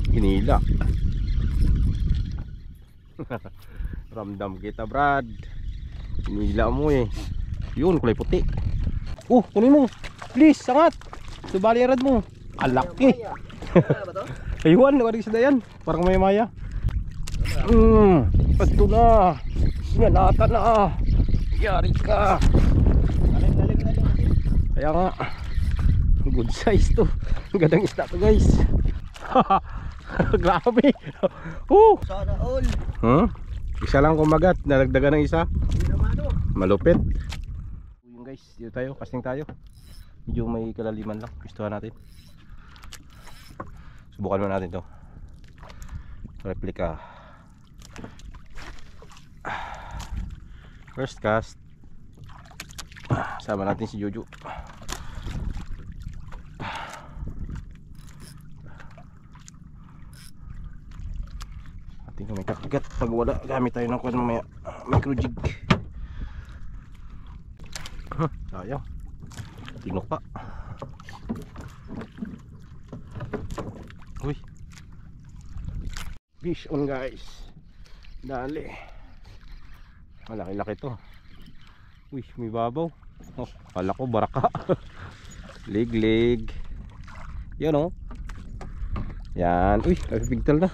Hinila. Ramdam kita, Brad. Hinila mo eh. Yun, kulay puti. Kunin mo. Please, sangat. Subalirad mo. Alaki. Ayun, nakarisda yan. Parang may maya. Ito na. Sinalata na. Yari ka. Kaya nga. Good size to. Gadang isda to, guys. Grabe. Sana all. Isa lang kumagat. Nalagdagan ng isa. Malupit. Yung guys, dito tayo. Casting tayo. Medyo may kalaliman lang. Gustuhan natin. Subukan mo natin to. Replica. First cast. Sama natin si Jojo. Ating may kagat. Pag wala, gamit tayo ng kwan mamaya. Micro jig. Sayang. Tinuka. Uy. Fish on, guys. Dali. Malaki-laki to. Uy, may babaw. Kala ko baraka. Lig-lig. Yan o. Yan. Uy, nagpigtal na.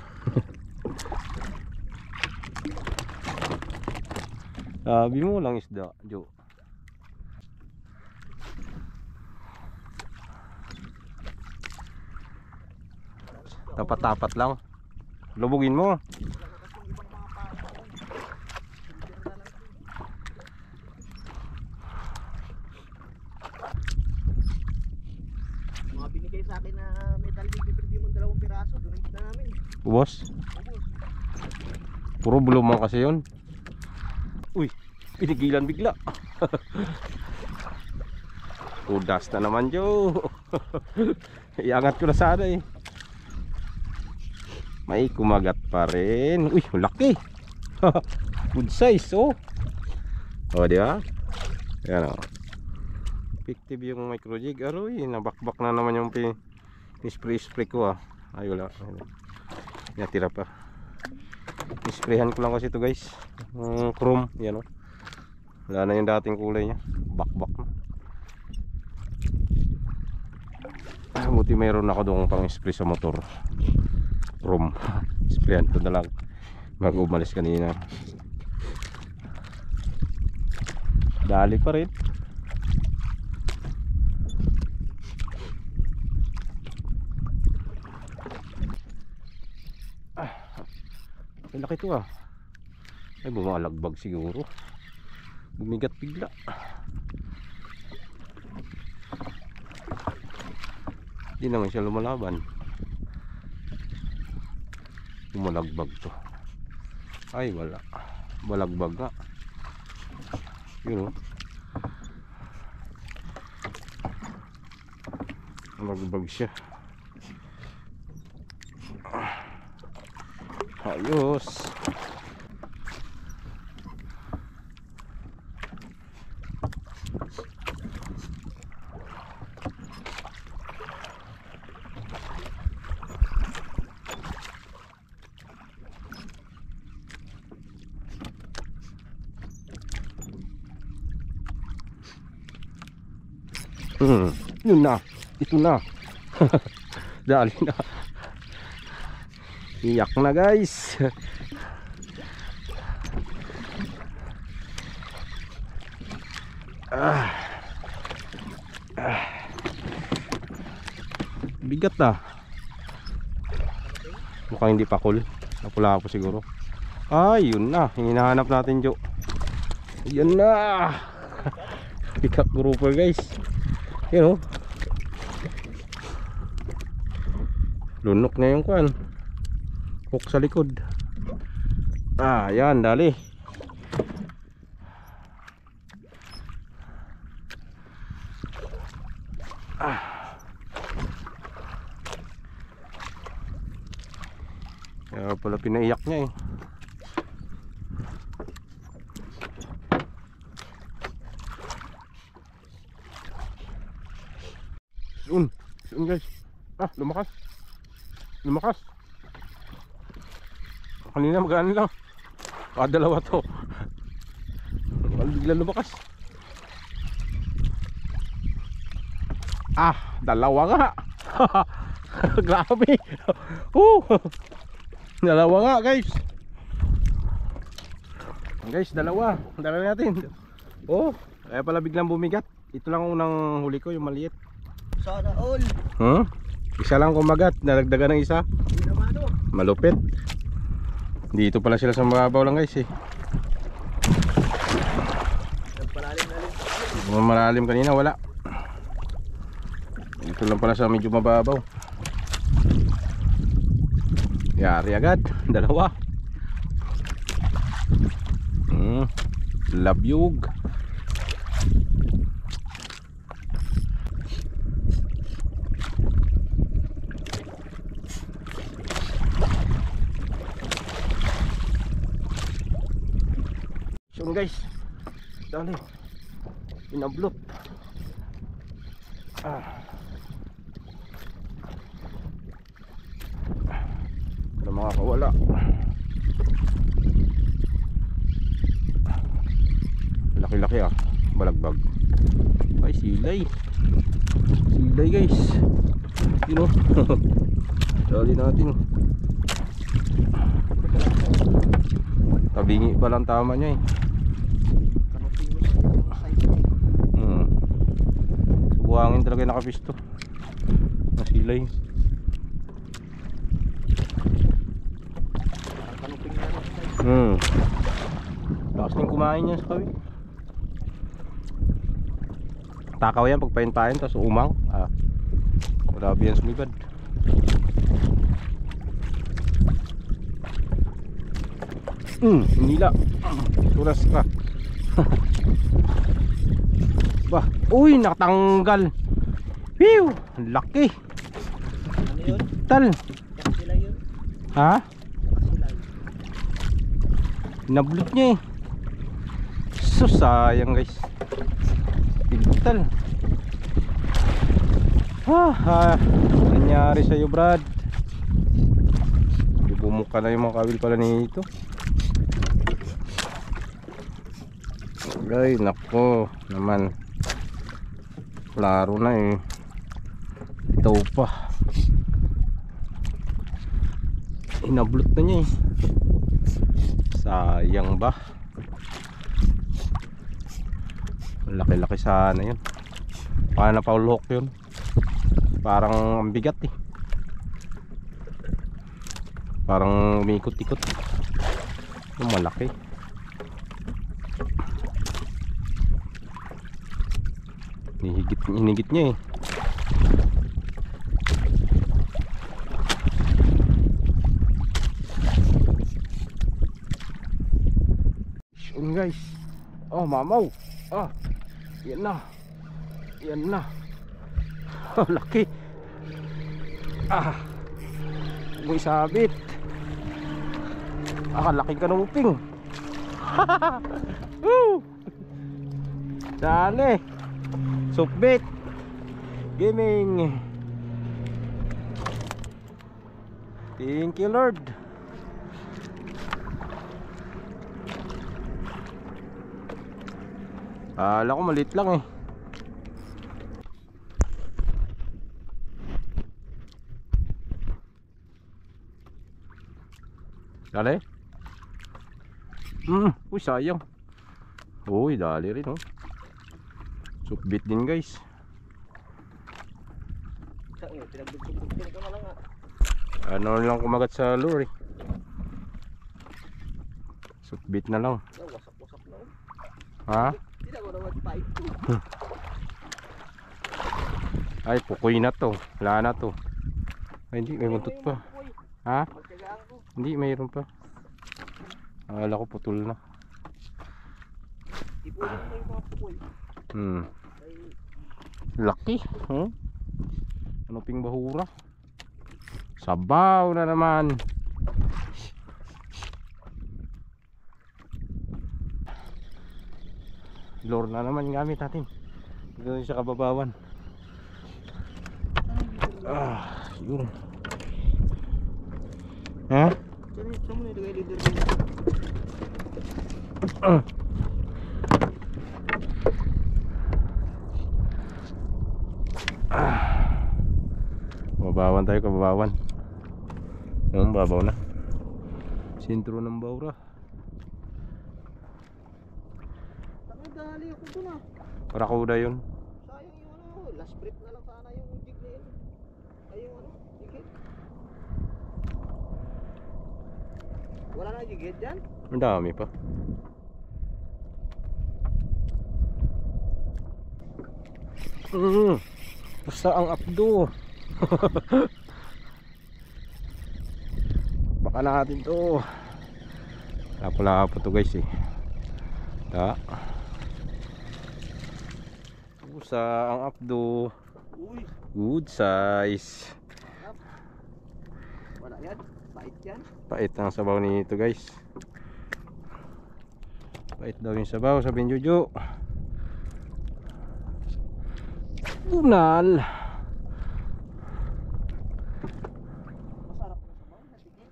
Sabi mo lang isda, Jo. Tapat-tapat lang. Lubugin mo. Mga binigay sa akin na metal libre mo 2 piraso. Doon na namin. Ubos? Puro bulumang kasi yun. Uy, pinigilan bigla. Udas na naman, Jo. Iangat ko na sana eh. May kumagat pa rin. Uy, laki. Good size, oh. Oh, di ba? Yan, oh. Effective yung micro jig. Aroy, nabakbak na naman yung spray ko, ah. Ay, wala. Natira pa. Isprayhan ko lang kasi ito, guys. Chrome, yan, oh. Wala na yung dating kulay niya. Bakbak na. Buti mayroon ako doon pang spray sa motor. Chrome. Sprayan ko na lang bago umalis kanina. Dali pa rin. Ay, laki to, ah. Ay, bumalagbag siguro. Bumigat bigla. Hindi naman siya lumalaban. Bumalagbag to. Ay, wala. Balagbag nga. Yun, oh. Balagbag siya. Ayos. Yun na. Ito na. Dali na. Iyak na, guys. Bigat na. Mukhang hindi pa cool. Napula po siguro. Ay, yun na. Hinahanap natin, Jo. Yun na. Pick up grouper, guys. Yun, oh. Lunok na yung kwan. Hook sa likod. Yan, dali. Kaya pala pinaiyak niya eh. Yun, guys. Lumakas. Lumakas. Kanina magaan lang. Dalawa to. Bigla lumakas. Dalawa nga. Grabe. Dalawa nga guys. Guys, dalawa natin. Kaya pala biglang bumigat. Ito lang unang huli ko, yung maliit. Sana all. Isa lang kumagat, naragdagan ng isa. Hindi naman o. Malupit. Dito pala sila sa mababaw lang guys eh. Nagpalalim-lalim. Malalim kanina, wala. Dito lang pala sa medyo mababaw. Yari agad, dalawa. Labyog. So guys, dali. Inablot. Wala makakawala. Laki-laki balagbag. Ay, silay. Silay guys. Yun o. Dali natin. Tabingi pa lang tama niya eh. Buhangin talaga yung nakapisto. Nasilay. Lakas din kumain yan sa kawin. Takaw yan pagpain-pain, tapos umang. Grabe yan sumibad. Nila. Suras ka. Bah, uy, nakatanggal. Phew, laki. Ano yun? Tal. Sila yun. Ha? Sila. Nablot niya eh. So sayang guys. Pintal. Nangyari sa'yo Brad. Bumuka na yung mga kawil pala nito. Ay, nako naman. Klaro na eh. Ito pa. Inablot na niya eh. Sayang ba? Laki-laki sana yun. Paano na paulhok yun? Parang ang bigat eh. Parang umikot-ikot. Yung malaki. Hinigit niya eh. Yun guys. Mamaw. Yan na. Yan na. Laki. May sabit. Laki kanuping. Dali. Sukbit. Gaming. Thank you Lord. Akala ko maliit lang eh. Dali. Uy, sayang. Uy, dali rin oh. Sukbit din guys. Pinagdugtugtugtin ko na lang Ano lang kumagat sa lure eh. Sukbit na lang. Wasak-wasak na oh. Ha? Hindi na ko naman pipe to. Ay, pukoy na to. Wala na to. Ay, hindi, may buntot pa. Ha? Magkagaan ko. Hindi, mayroon pa. Akala ko putol na. Ipunin mo yung mga pukoy. Laki. Ano ping bahura? Sabaw na naman. Lure na naman gamit natin. Dito sa kababawan. Yun. Ha? Saan mo nilagay leader mo? Mabawan tayo, kababawan. Yung babaw na. Sintro ng Baura. Takay dali ako dun ah. Parakuda yun. Sayang yung ano, last break na lang sana yung jig na yun. Ay yung ano, jighead. Wala na jighead dyan? Ang dami pa. Basta ang apdo. Baka natin to. Lapo-lapo to guys eh. Ta. Pusa ang apdo. Uy, Good size. wala yan. Bait yan. Pait ang sabaw nito guys. Pait daw yung sabaw, sabi ni Jojo. Bunal. Masarap na sa bawang, natigil.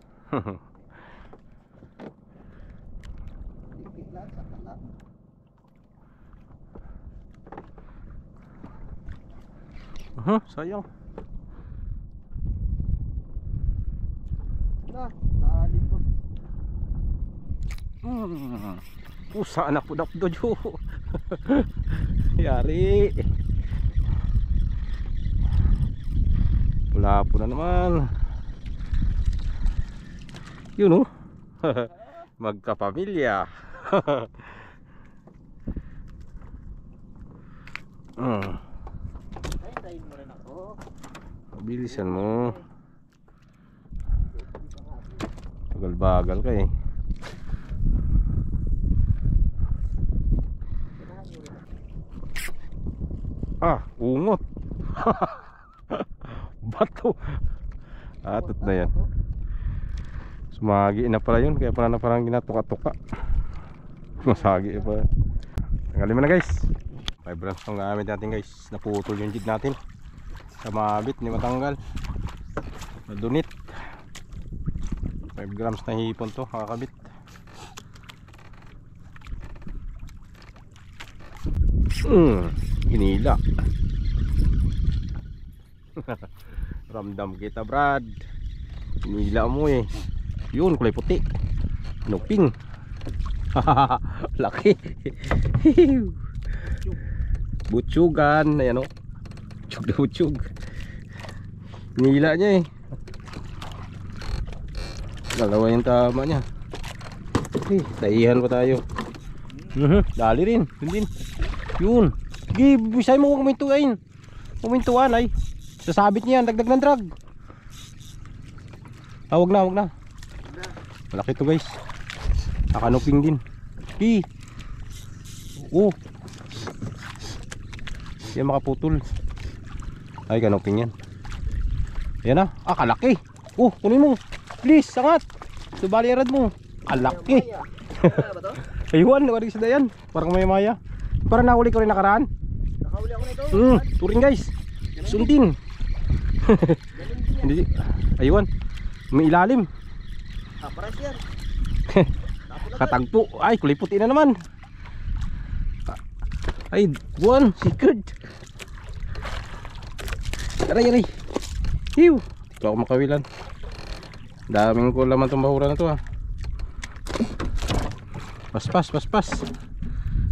Tikit lang, saka lang. Sayang. Na, naalin po. Pusa anak po Jojo. Yari. Wala po na naman. Yun oh. Magkapamilya. Tayin mo rin ako. Bilisan mo. Bagal-bagal ka eh. Ungot. Bato. Atot na yan. Sumagi na pala yun. Kaya pala na parang ginatuka-tuka. Masagi pa. Tanggalin mo na guys. 5 grams ang gamit natin guys. Naputol yung jig natin. Sa mabit, hindi matanggal. Nadunit. 5 grams na hipon to. Kakabit. Hinila. Ramdam kita Brad. Hinila mo eh. Yun, kulay puti. Nuping. Laki. Butsugan. Ayan o. Butsug na butsug. Hinila niya eh. Dalawa yung tama niya. Taihan pa tayo. Dali rin. Yun din. Yun. Sige, bisay mo kung kumintuin. Kumintuan ay. Sasabit niya yan. Dagdag ng drag. Wag na, wag na. Malaki to guys. Nakanuping din. Sige. Oo. Yan makaputol. Ay, kanuping yan. Yan na. Kalaki. Kunin mo. Please, sangat. Subalirad mo. Kalaki. Wala ba to? Aywan, nawarig sa dayan. Parang may maya. Parang nahuli ko rin nakaraan. Nakahuli ako nito. Turing guys. Sundin. Hindi. Aywan. May ilalim. Pares yan. Katagpo. Ay, kulay puti na naman. Ay, buwan. Secret. Aray, aray. Hiw. Ito ako makawilan. Daming ko laman itong bahura na to ha. Paspas, paspas.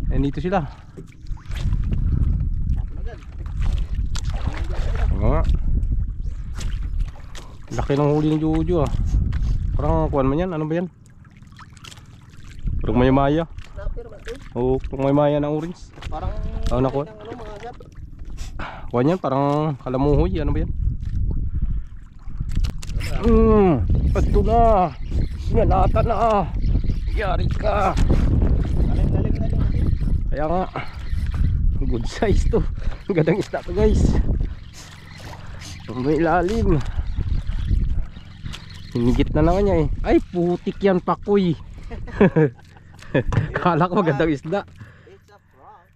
Ayan dito sila. Nga. Laki ng huli ng Jojo ah. Parang kuwan man yan. Ano ba yan? Parang may maya. Snapper ba ito? Oo, parang may maya ng orange. Parang nakuha. mga gap. Kuwan yan, parang kalamuhoy. Ano ba yan? Ito na. Sinalata na. Yari ka. Galing na rin. Kaya nga. Good size to. Gandang isda to guys. May ilalim. Hinigit na naman niya eh. Ay putik yan pakoy. Kala ko magandang isda. It's a prank.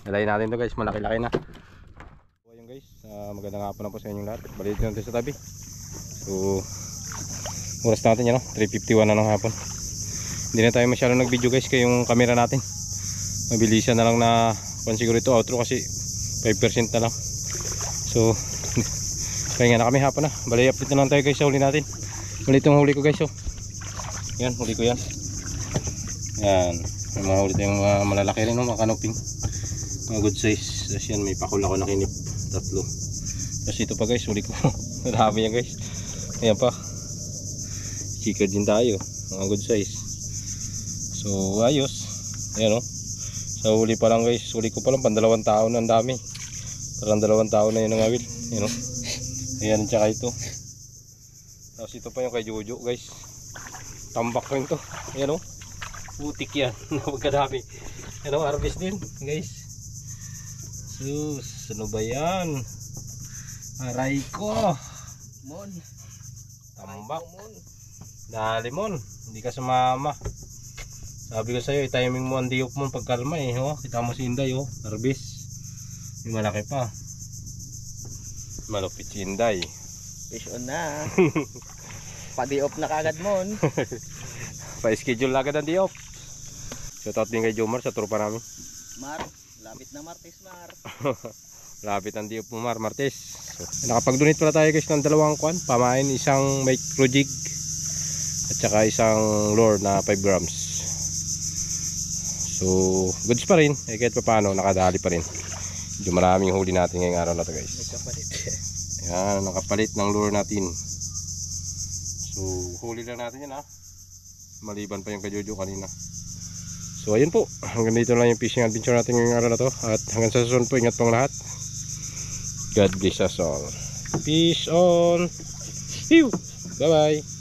Nalayin natin to guys. Malaki-laki na. So ayun guys. Magandang hapon na po sa inyong lahat. Balik natin sa tabi. So Oras natin yan, 3:51 na ng hapon. Hindi na tayo masyadong nag video guys, kaya yung camera natin mabilisan na lang na siguro ito outro kasi 5% na lang. So kaya nga na kami hapon na. Bali update na lang tayo guys sa huli natin. Bali itong huli ko guys, oh. Yan, huli ko yan. Yan, may mga huli tayong mga malalaki rin, mga kanoping, mga good size. Tapos yan, may pakul ako na kinip, 3. Tapos ito pa guys, huli ko. Marami yan guys. Ayan pa, chika din tayo, mga good size. So ayos. Ayan, oh. Sa huli pa lang guys, huli ko pa lang 2 taon na, ang dami. Parang 2 taon na yun ang awil. Ayan, oh. Ayan, tsaka ito. Tapos ito pa yung kay Jojo guys, tambak rin to. Ayan, oh. Putik yan. Napagkadami. Ano, harvest din guys. Sus, ano ba yan? Aray ko. Mon. Tambak. Dali mon, hindi ka sumama. Sabi ko sa'yo, i-timing mo ang diop mo pagkalma eh. Oh, kita mo si Inday, oh. Harvest. Yung malaki pa. Malupit si Inday. Fish on na. Pa-diop na kagad mon. Pa-schedule agad ang diop. Shoutout din kay Jomar sa tropa namin. Mar, lapit na Martes Mar. Lapit ang diop mo Martes. So, nakapag-donate pala tayo guys ng 2 kwan. Pamain, isang micro jig at saka isang lure na 5 grams. So goods pa rin. Eh kahit pa paano, nakadali pa rin. Medyo maraming huli natin ngayong araw na to guys. Nagkapalit. Ayan, nakapalit ng lure natin. So huli lang natin yan, ha. Maliban pa yung kay Jojo kanina. So ayun po, hanggang dito lang yung fishing adventure natin ngayong araw na to. At hanggang sa susunod po, ingat pong lahat. God bless us all. Peace on. Bye bye.